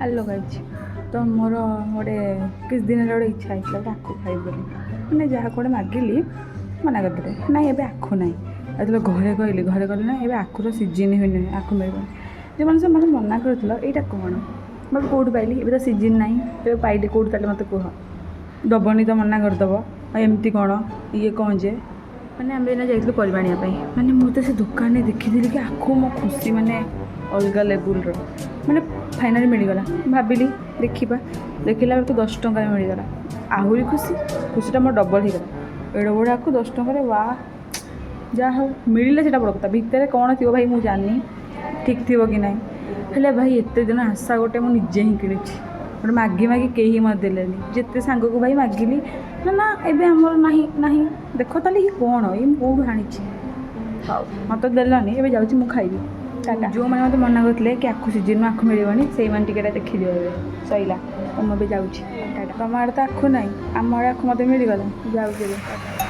hello guys तो मोर गोटे किस दिन गोटे इच्छा होता है आखु खाई मैंने जहाँ कौटे मागिली मना करदे ना ये आखु ना जो घरे कहली ना ये आखुर सीजन हुई ना आखु मिल जो मैंने मैंने मना कर यहाँ कौन मैं कौट पाइली ये तो सीजन ना ये पाइली कौट ताले मत कह दबनी तो मना करदेव एमती कौन ये कौन जे मैंने आम एना जाइलु परिवार मैंने मुझे से दुकान देखी कि आखु मो खुशी मैंने अलग लेवुल मैंने फाइनाली मिलगला भाविली देखा देखला बेलू 10 टଙ୍କା मिलगला आहरी खुशीटा मोर डबल होगा एड़ बड़ा को 10 टଙ୍କା वाह जहाँ हो मिलले से बड़ कथा भितर कौन थी भाई मुझे जानी ठीक थी कि ना हेले भाई एत दिन आशा गोटे मुझे ही किणी गोटे मागी मागी कहीं मत देलेनी जिते सांग को भाई मागिली ना ना एबे हमर नहीं नहीं देख ताले ये कौन ये कौन आनी हाँ मत देलानी एबे जाऊँ मुझे खाइबी टाटा जो मैंने मत मना करते कि आखु सीजन में आखु मिलनी से टिकेटा देखी दिए सैला तो मुझे जाऊँ टाटा तुम आड़े तो आखु ना आम आड़े आखु मत मिलगला जाऊँ